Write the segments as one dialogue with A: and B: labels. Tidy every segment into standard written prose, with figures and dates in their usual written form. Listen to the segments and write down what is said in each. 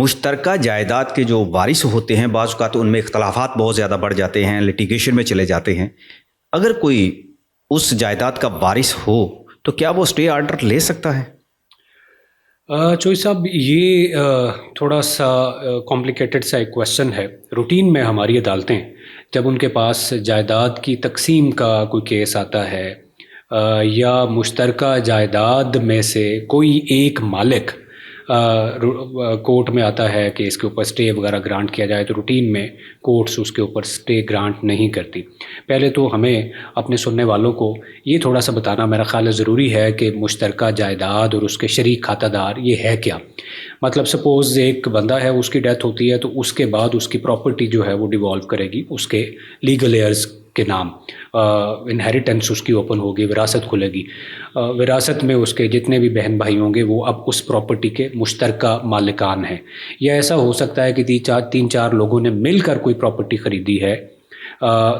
A: مشترکہ جائیداد کے جو وارث ہوتے ہیں بعض اوقات ان میں اختلافات بہت زیادہ بڑھ جاتے ہیں، لٹیگیشن میں چلے جاتے ہیں. اگر کوئی اس جائیداد کا وارث ہو تو کیا وہ اسٹے آرڈر لے سکتا ہے؟
B: چوئی صاحب، یہ تھوڑا سا کمپلیکیٹڈ سا ایک کویشچن ہے. روٹین میں ہماری عدالتیں جب ان کے پاس جائیداد کی تقسیم کا کوئی کیس آتا ہے یا مشترکہ جائیداد میں سے کوئی ایک مالک کورٹ میں آتا ہے کہ اس کے اوپر اسٹے وغیرہ گرانٹ کیا جائے، تو روٹین میں کورٹس اس کے اوپر اسٹے گرانٹ نہیں کرتی. پہلے تو ہمیں اپنے سننے والوں کو یہ تھوڑا سا بتانا میرا خیال ہے ضروری ہے کہ مشترکہ جائیداد اور اس کے شریک کھاتہ دار یہ ہے کیا. مطلب سپوز ایک بندہ ہے، اس کی ڈیتھ ہوتی ہے تو اس کے بعد اس کی پراپرٹی جو ہے وہ ڈیوالو کرے گی اس کے لیگل ایئرز کے نام. انہیریٹنس اس کی اوپن ہوگی، وراثت کھلے گی. وراثت میں اس کے جتنے بھی بہن بھائی ہوں گے وہ اب اس پراپرٹی کے مشترکہ مالکان ہیں. یا ایسا ہو سکتا ہے کہ تین چار لوگوں نے مل کر کوئی پراپرٹی خریدی ہے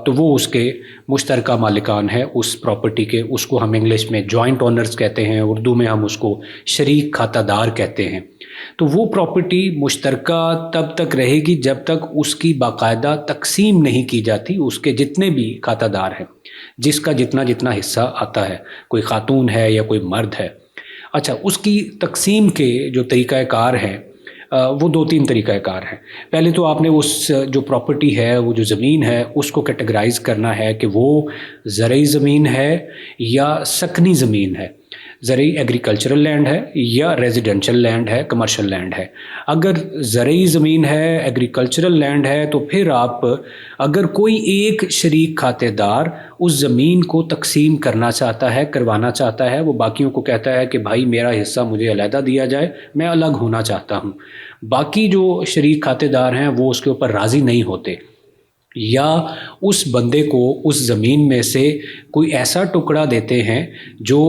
B: تو وہ اس کے مشترکہ مالکان ہے اس پراپرٹی کے. اس کو ہم انگلش میں جوائنٹ اونرز کہتے ہیں، اردو میں ہم اس کو شریک کھاتہ دار کہتے ہیں. تو وہ پراپرٹی مشترکہ تب تک رہے گی جب تک اس کی باقاعدہ تقسیم نہیں کی جاتی. اس کے جتنے بھی کھاتہ دار ہیں، جس کا جتنا حصہ آتا ہے، کوئی خاتون ہے یا کوئی مرد ہے. اچھا، اس کی تقسیم کے جو طریقہ کار ہیں وہ 2-3 طریقہ کار ہیں. پہلے تو آپ نے اس جو پراپرٹی ہے، وہ جو زمین ہے، اس کو کیٹیگرائز کرنا ہے کہ وہ زرعی زمین ہے یا سکنی زمین ہے، زرعی ایگریکلچرل لینڈ ہے یا ریزیڈینشل لینڈ ہے، کمرشل لینڈ ہے. اگر زرعی زمین ہے، ایگریکلچرل لینڈ ہے، تو پھر آپ اگر کوئی ایک شریک کھاتے دار اس زمین کو تقسیم کروانا چاہتا ہے، وہ باقیوں کو کہتا ہے کہ بھائی میرا حصہ مجھے علیحدہ دیا جائے، میں الگ ہونا چاہتا ہوں. باقی جو شریک کھاتے دار ہیں وہ اس کے اوپر راضی نہیں ہوتے، یا اس بندے کو اس زمین میں سے کوئی ایسا ٹکڑا دیتے ہیں جو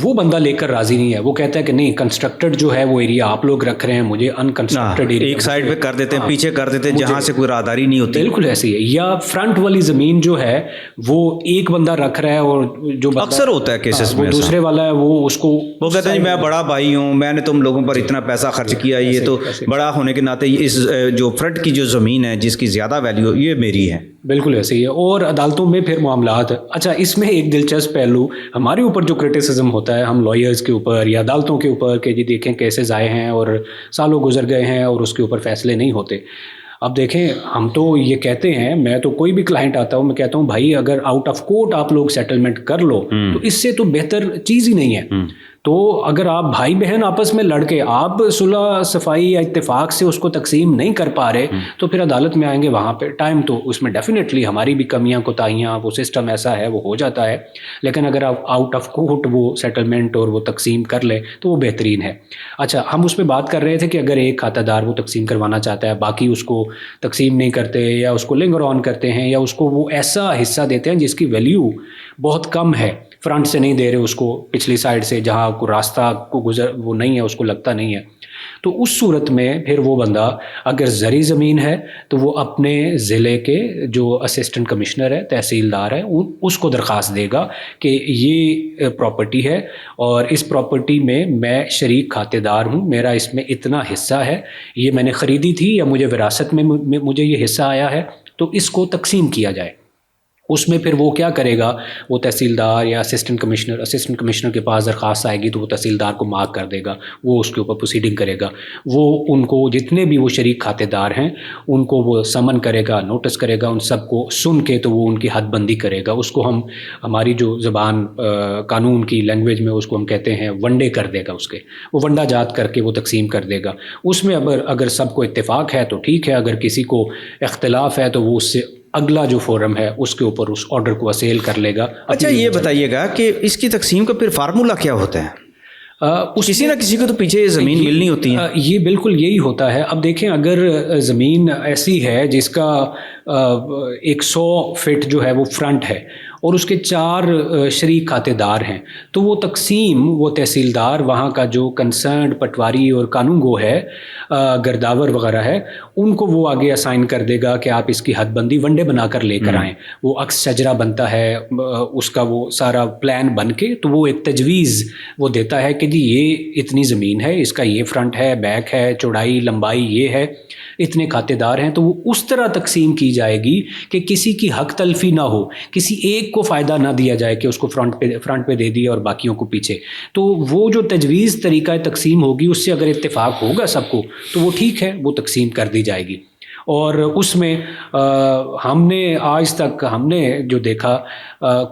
B: وہ بندہ لے کر راضی نہیں ہے. وہ کہتا ہے کہ نہیں، کنسٹرکٹڈ جو ہے وہ ایریا آپ لوگ رکھ رہے ہیں، مجھے انکنسٹرکٹڈ ایریا
A: ایک سائڈ پہ کر دیتے ہیں، پیچھے کر دیتے ہیں جہاں سے کوئی راہداری نہیں ہوتی.
B: بالکل ایسی ہے. یا فرنٹ والی زمین جو ہے وہ ایک بندہ رکھ رہا ہے اور جو
A: اکثر ہوتا ہے کیسز میں
B: دوسرے والا ہے وہ اس کو
A: وہ کہتے ہیں میں بڑا بھائی ہوں، میں نے تم لوگوں پر اتنا پیسہ خرچ کیا، یہ تو بڑا ہونے کے ناطے اس جو فرنٹ کی جو زمین ہے جس کی زیادہ ویلیو یہ میری ہے.
B: بالکل ایسے ہی ہے. اور عدالتوں میں پھر معاملات. اچھا، اس میں ایک دلچسپ پہلو ہمارے اوپر جو کرٹیسزم ہوتا ہے، ہم لائرز کے اوپر یا عدالتوں کے اوپر، کہ جی دیکھیں کیسز آئے ہیں اور سالوں گزر گئے ہیں اور اس کے اوپر فیصلے نہیں ہوتے. اب دیکھیں، ہم تو یہ کہتے ہیں، میں تو کوئی بھی کلائنٹ آتا ہوں میں کہتا ہوں بھائی اگر آؤٹ آف کورٹ آپ لوگ سیٹلمنٹ کر لو تو اس سے تو بہتر چیز ہی نہیں ہے. تو اگر آپ بھائی بہن آپس میں لڑ کے آپ صلح صفائی یا اتفاق سے اس کو تقسیم نہیں کر پا رہے تو پھر عدالت میں آئیں گے. وہاں پہ ٹائم تو اس میں ڈیفینیٹلی ہماری بھی کمیاں کوتاہیاں، وہ سسٹم ایسا ہے وہ ہو جاتا ہے. لیکن اگر آپ آؤٹ آف کورٹ وہ سیٹلمنٹ اور وہ تقسیم کر لیں تو وہ بہترین ہے. اچھا، ہم اس پہ بات کر رہے تھے کہ اگر ایک کھاتہ دار وہ تقسیم کروانا چاہتا ہے، باقی اس کو تقسیم نہیں کرتے یا اس کو لنگر آن کرتے ہیں یا اس کو وہ ایسا حصہ دیتے ہیں جس کی ویلیو بہت کم ہے، فرنٹ سے نہیں دے رہے اس کو، پچھلی سائڈ سے جہاں کو راستہ کو گزر وہ نہیں ہے، اس کو لگتا نہیں ہے. تو اس صورت میں پھر وہ بندہ اگر زرعی زمین ہے تو وہ اپنے ضلع کے جو اسسٹنٹ کمشنر ہے، تحصیلدار ہے، اس کو درخواست دے گا کہ یہ پراپرٹی ہے اور اس پراپرٹی میں شریک کھاتے دار ہوں، میرا اس میں اتنا حصہ ہے، یہ میں نے خریدی تھی یا مجھے وراثت میں مجھے یہ حصہ آیا ہے، تو اس کو تقسیم کیا جائے. اس میں پھر وہ کیا کرے گا، وہ تحصیلدار یا اسسٹنٹ کمشنر کے پاس درخواست آئے گی تو وہ تحصیلدار کو مارک کر دے گا، وہ اس کے اوپر پروسیڈنگ کرے گا. وہ ان کو جتنے بھی وہ شریک کھاتے دار ہیں ان کو وہ سمن کرے گا، نوٹس کرے گا، ان سب کو سن کے تو وہ ان کی حد بندی کرے گا. اس کو ہم ہماری جو زبان قانون کی لینگویج میں اس کو ہم کہتے ہیں ونڈے کر دے گا. اس کے وہ ونڈا جات کر کے وہ تقسیم کر دے گا. اس میں اگر سب کو اتفاق ہے تو ٹھیک ہے، اگر کسی کو اختلاف ہے تو وہ اس سے اگلا جو فورم ہے اس کے اوپر اس آرڈر کو اسیل کر لے گا.
A: اچھا، یہ بتائیے گا کہ اس کی تقسیم کا پھر فارمولا کیا ہوتا ہے؟ کسی نہ کسی کو تو پیچھے زمین ملنی ہوتی ہے.
B: یہ بالکل یہی ہوتا ہے. اب دیکھیں، اگر زمین ایسی ہے جس کا 100 فٹ جو ہے وہ فرنٹ ہے اور اس کے 4 شریک کھاتے دار ہیں، تو وہ تقسیم وہ تحصیلدار وہاں کا جو کنسرنڈ پٹواری اور قانون گو ہے، گرداور وغیرہ ہے، ان کو وہ آگے اسائن کر دے گا کہ آپ اس کی حد بندی ون ڈے بنا کر لے کر آئیں. وہ عکس شجرہ بنتا ہے اس کا، وہ سارا پلان بن کے، تو وہ ایک تجویز وہ دیتا ہے کہ جی یہ اتنی زمین ہے، اس کا یہ فرنٹ ہے، بیک ہے، چوڑائی لمبائی یہ ہے، اتنے کھاتے دار ہیں. تو وہ اس طرح تقسیم کی جائے گی کہ کسی کی حق تلفی نہ ہو، کسی ایک کو فائدہ نہ دیا جائے کہ اس کو فرنٹ پہ دے دیا اور باقیوں کو پیچھے. تو وہ جو تجویز طریقہ تقسیم ہوگی، اس سے اگر اتفاق ہوگا سب کو تو وہ ٹھیک ہے، وہ تقسیم کر دی جائے گی. اور اس میں ہم نے آج تک ہم نے جو دیکھا،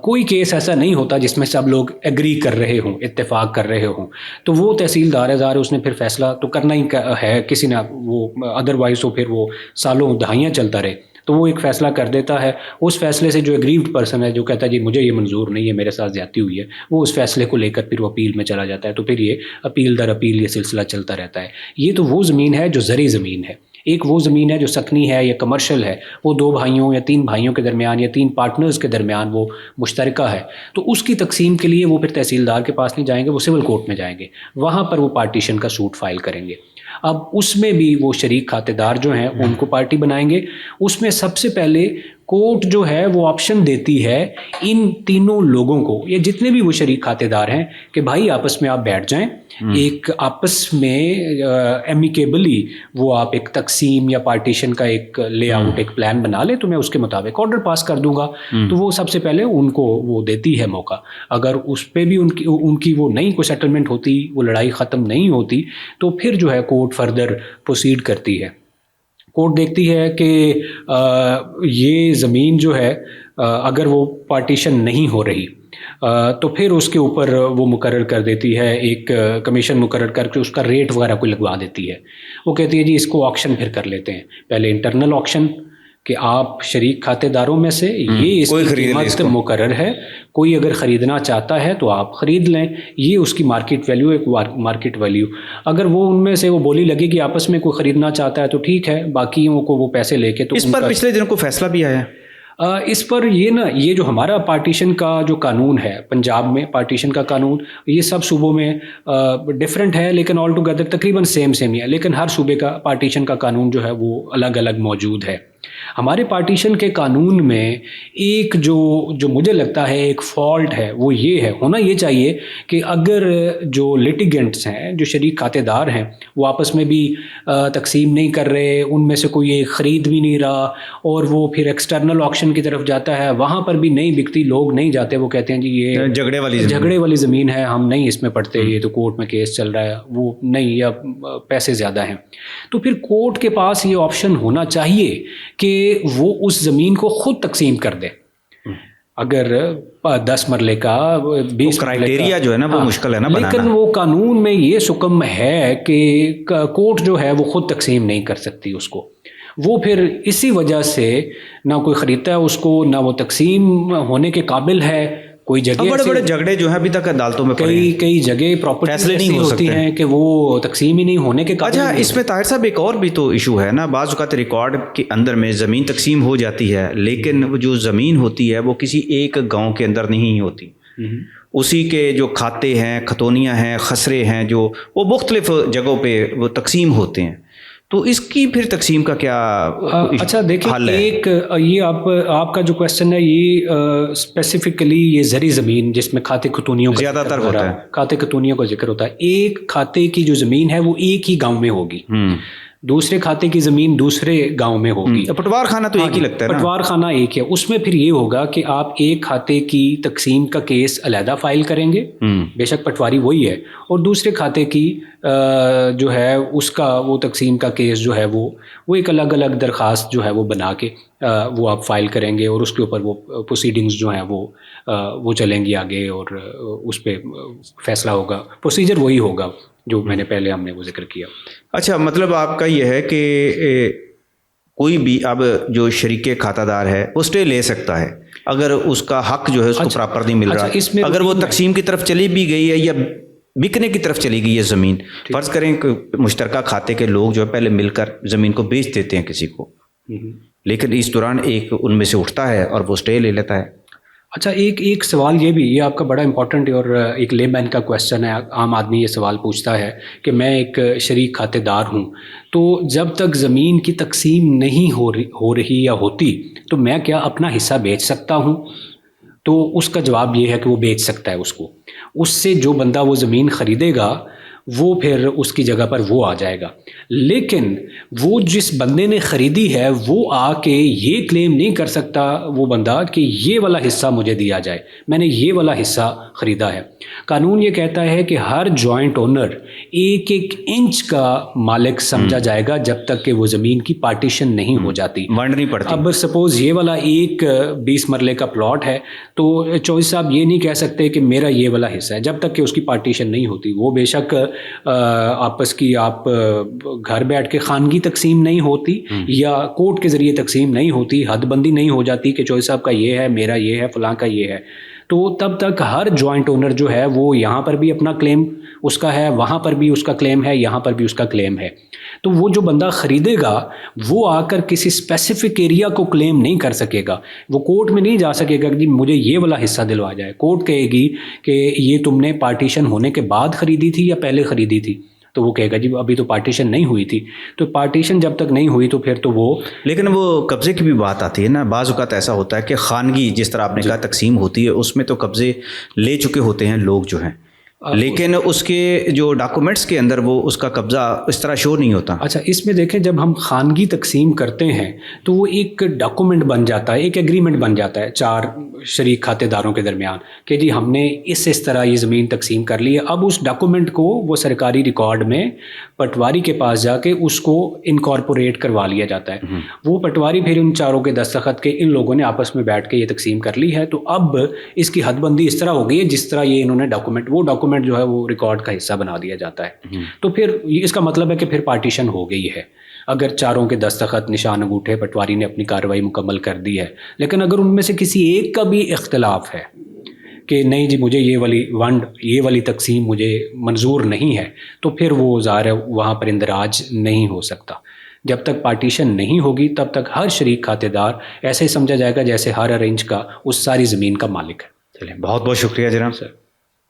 B: کوئی کیس ایسا نہیں ہوتا جس میں سب لوگ ایگری کر رہے ہوں، اتفاق کر رہے ہوں. تو وہ تحصیلدار ظاہر اس نے پھر فیصلہ تو کرنا ہی ہے، کسی نے وہ ادروائز تو پھر وہ سالوں دہائیاں چلتا رہے. تو وہ ایک فیصلہ کر دیتا ہے. اس فیصلے سے جو ایگریوڈ پرسن ہے، جو کہتا ہے جی مجھے یہ منظور نہیں ہے، میرے ساتھ زیادتی ہوئی ہے، وہ اس فیصلے کو لے کر پھر وہ اپیل میں چلا جاتا ہے. تو پھر یہ اپیل در اپیل یہ سلسلہ چلتا رہتا ہے. یہ تو وہ زمین ہے جو زرعی زمین ہے. ایک وہ زمین ہے جو سکنی ہے یا کمرشل ہے، وہ 2 بھائیوں یا 3 بھائیوں کے درمیان یا 3 پارٹنرز کے درمیان وہ مشترکہ ہے. تو اس کی تقسیم کے لیے وہ پھر تحصیلدار کے پاس نہیں جائیں گے، وہ سول کورٹ میں جائیں گے، وہاں پر وہ پارٹیشن کا سوٹ فائل کریں گے. اب اس میں بھی وہ شریک کھاتے دار جو ہیں ان کو پارٹی بنائیں گے. اس میں سب سے پہلے کورٹ جو ہے وہ آپشن دیتی ہے ان تینوں لوگوں کو، یا جتنے بھی وہ شریک کھاتے دار ہیں، کہ بھائی آپس میں آپ بیٹھ جائیں، ایک آپس میں ایمیکیبلی وہ آپ ایک تقسیم یا پارٹیشن کا ایک لے آؤٹ، ایک پلان بنا لیں، تو میں اس کے مطابق آرڈر پاس کر دوں گا. تو وہ سب سے پہلے ان کو وہ دیتی ہے موقع. اگر اس پہ بھی ان کی وہ نہیں کوئی سیٹلمنٹ ہوتی، وہ لڑائی ختم نہیں ہوتی، تو پھر جو ہے کورٹ فردر پروسیڈ کرتی ہے. کورٹ دیکھتی ہے کہ یہ زمین جو ہے اگر وہ پارٹیشن نہیں ہو رہی تو پھر اس کے اوپر وہ مقرر کر دیتی ہے، ایک کمیشن مقرر کر کے اس کا ریٹ وغیرہ کوئی لگوا دیتی ہے. وہ کہتی ہے جی اس کو آکشن پھر کر لیتے ہیں، پہلے انٹرنل آکشن کہ آپ شریک کھاتے داروں میں سے یہ اس کی قیمت مقرر ہے، کوئی اگر خریدنا چاہتا ہے تو آپ خرید لیں، یہ اس کی مارکیٹ ویلیو، ایک مارکیٹ ویلیو. اگر وہ ان میں سے وہ بولی لگے کہ آپس میں کوئی خریدنا چاہتا ہے تو ٹھیک ہے، باقیوں کو وہ پیسے لے کے. تو
A: اس پر پچھلے دنوں کو فیصلہ بھی آیا ہے.
B: اس پر یہ جو ہمارا پارٹیشن کا جو قانون ہے، پنجاب میں پارٹیشن کا قانون، یہ سب صوبوں میں ڈفرینٹ ہے، لیکن آل ٹوگیدر تقریباً سیم ہی ہے. لیکن ہر صوبے کا پارٹیشن کا قانون جو ہے وہ الگ الگ موجود ہے. ہمارے پارٹیشن کے قانون میں ایک جو مجھے لگتا ہے ایک فالٹ ہے، وہ یہ ہے، ہونا یہ چاہیے کہ اگر جو لیٹیگنٹس ہیں، جو شریک کھاتے دار ہیں، وہ آپس میں بھی تقسیم نہیں کر رہے، ان میں سے کوئی ایک خرید بھی نہیں رہا، اور وہ پھر ایکسٹرنل آکشن کی طرف جاتا ہے، وہاں پر بھی نہیں بکتی، لوگ نہیں جاتے، وہ کہتے ہیں جی یہ جھگڑے والی زمین ہے، ہم نہیں اس میں پڑھتے، یہ تو کورٹ میں کیس چل رہا ہے، وہ نہیں، یا پیسے زیادہ ہیں. تو پھر کورٹ کے پاس یہ آپشن ہونا چاہیے کہ وہ اس زمین کو خود تقسیم کر دے. اگر 10 مرلے کا 20
A: کرائٹیریا جو ہے نا وہ مشکل ہے نا بنانا،
B: لیکن وہ قانون میں یہ حکم ہے کہ کورٹ جو ہے وہ خود تقسیم نہیں کر سکتی اس کو. وہ پھر اسی وجہ سے نہ کوئی خریدتا ہے اس کو، نہ وہ تقسیم ہونے کے قابل ہے. کوئی جگہ
A: بڑے جھگڑے جو ہیں ابھی تک عدالتوں میں
B: کئی جگہ پراپرٹی ایسی ہوتی ہیں کہ وہ تقسیم ہی نہیں ہونے کے قابل.
A: اچھا، اس میں طاہر صاحب ایک اور بھی تو ایشو ہے نا، بعض اوقات ریکارڈ کے اندر میں زمین تقسیم ہو جاتی ہے، لیکن وہ جو زمین ہوتی ہے وہ کسی ایک گاؤں کے اندر نہیں ہوتی، اسی کے جو کھاتے ہیں، کھتونیاں ہیں، خسرے ہیں، جو وہ مختلف جگہوں پہ وہ تقسیم ہوتے ہیں. تو اس کی پھر تقسیم کا کیا
B: اچھا دیکھیں، ایک یہ آپ کا جو کویشچن ہے، یہ اسپیسیفکلی یہ زرعی زمین جس میں کھاتے کھتونیوں کا
A: زیادہ تر ہوتا ہے،
B: کھاتے کھتونیوں کا ذکر ہوتا ہے. ایک کھاتے کی جو زمین ہے وہ ایک ہی گاؤں میں ہوگی، دوسرے کھاتے کی زمین دوسرے گاؤں میں ہوگی.
A: پٹوار خانہ تو ایک ہی لگتا ہے،
B: پٹوار خانہ ایک ہے. اس میں پھر یہ ہوگا کہ آپ ایک کھاتے کی تقسیم کا کیس علیحدہ فائل کریں گے، بے شک پٹواری وہی ہے، اور دوسرے کھاتے کی جو ہے اس کا وہ تقسیم کا کیس جو ہے وہ ایک الگ الگ درخواست جو ہے وہ بنا کے وہ آپ فائل کریں گے، اور اس کے اوپر وہ پروسیڈنگز جو ہیں وہ چلیں گی آگے، اور اس پہ فیصلہ ہوگا. پروسیجر وہی ہوگا جو میں نے پہلے ہم نے وہ ذکر کیا.
A: اچھا، مطلب آپ کا یہ ہے کہ کوئی بھی اب جو شریک کھاتہ دار ہے وہ اسٹے لے سکتا ہے اگر اس کا حق جو ہے اس کو پراپر نہیں مل رہا. اگر وہ تقسیم کی طرف چلی بھی گئی ہے یا بکنے کی طرف چلی گئی ہے زمین، فرض کریں کہ مشترکہ کھاتے کے لوگ جو ہے پہلے مل کر زمین کو بیچ دیتے ہیں کسی کو، لیکن اس دوران ایک ان میں سے اٹھتا ہے اور وہ اسٹے لے لیتا ہے،
B: اچھا، ایک سوال یہ بھی، یہ آپ کا بڑا امپورٹنٹ اور ایک لے مین کا کویشچن ہے. عام آدمی یہ سوال پوچھتا ہے کہ میں ایک شریک کھاتے دار ہوں، تو جب تک زمین کی تقسیم نہیں ہو رہی یا ہوتی تو میں کیا اپنا حصہ بیچ سکتا ہوں؟ تو اس کا جواب یہ ہے کہ وہ بیچ سکتا ہے اس کو. اس سے جو بندہ وہ زمین خریدے گا وہ پھر اس کی جگہ پر وہ آ جائے گا. لیکن وہ جس بندے نے خریدی ہے وہ آ کے یہ کلیم نہیں کر سکتا وہ بندہ کہ یہ والا حصہ مجھے دیا جائے، میں نے یہ والا حصہ خریدا ہے. قانون یہ کہتا ہے کہ ہر جوائنٹ اونر ایک ایک انچ کا مالک سمجھا جائے گا جب تک کہ وہ زمین کی پارٹیشن نہیں ہو جاتی.
A: ونڈ نہیں پڑتی.
B: اب سپوز یہ والا ایک 20 مرلے کا پلاٹ ہے تو چوہدری صاحب یہ نہیں کہہ سکتے کہ میرا یہ والا حصہ ہے جب تک کہ اس کی پارٹیشن نہیں ہوتی. وہ بے شک آپس کی آپ گھر بیٹھ کے خانگی تقسیم نہیں ہوتی یا کورٹ کے ذریعے تقسیم نہیں ہوتی، حد بندی نہیں ہو جاتی کہ چوہدری صاحب کا یہ ہے، میرا یہ ہے، فلاں کا یہ ہے، تو تب تک ہر جوائنٹ اونر جو ہے وہ یہاں پر بھی اپنا کلیم اس کا ہے، وہاں پر بھی اس کا کلیم ہے، یہاں پر بھی اس کا کلیم ہے. تو وہ جو بندہ خریدے گا وہ آ کر کسی اسپیسیفک ایریا کو کلیم نہیں کر سکے گا. وہ کورٹ میں نہیں جا سکے گا کہ مجھے یہ والا حصہ دلوا جائے. کورٹ کہے گی کہ یہ تم نے پارٹیشن ہونے کے بعد خریدی تھی یا پہلے خریدی تھی، تو وہ کہے گا جی ابھی تو پارٹیشن نہیں ہوئی تھی. تو پارٹیشن جب تک نہیں ہوئی تو پھر تو وہ،
A: لیکن وہ قبضے کی بھی بات آتی ہے نا. بعض اوقات ایسا ہوتا ہے کہ خانگی جس طرح آپ نے کہا تقسیم ہوتی ہے اس میں تو قبضے لے چکے ہوتے ہیں لوگ جو ہیں، لیکن اس کے جو ڈاکومنٹس کے اندر وہ اس کا قبضہ اس طرح شو نہیں ہوتا.
B: اچھا اس میں دیکھیں جب ہم خانگی تقسیم کرتے ہیں تو وہ ایک ڈاکومنٹ بن جاتا ہے، ایک ایگریمنٹ بن جاتا ہے چار شریک کھاتے داروں کے درمیان کہ جی ہم نے اس طرح یہ زمین تقسیم کر لی ہے. اب اس ڈاکومنٹ کو وہ سرکاری ریکارڈ میں پٹواری کے پاس جا کے اس کو انکارپوریٹ کروا لیا جاتا ہے. وہ پٹواری پھر ان چاروں کے دستخط کے ان لوگوں نے آپس میں بیٹھ کے یہ تقسیم کر لی ہے. تو اب اس کی حد بندی اس طرح ہو گئی ہے جس طرح یہ انہوں نے ڈاکومنٹ جو ہے وہ ریکارڈ کا حصہ بنا دیا جاتا ہے. تو پھر اس کا مطلب ہے کہ پھر پارٹیشن ہو گئی ہے اگر چاروں کے دستخط، نشان انگوٹھے پٹواری نے اپنی کارروائی مکمل کر دی ہے. لیکن اگر ان میں سے کسی ایک کا بھی اختلاف ہے کہ نہیں جی مجھے یہ والی تقسیم مجھے منظور نہیں ہے، تو پھر وہ ظاہر ہے وہاں پر اندراج نہیں ہو سکتا. جب تک پارٹیشن نہیں ہوگی تب تک ہر شریک کھاتے دار ایسے ہی سمجھا جائے گا جیسے ہر انچ کا اس ساری زمین کا مالک ہے.
A: چلیں، بہت بہت شکریہ جناب.
B: سر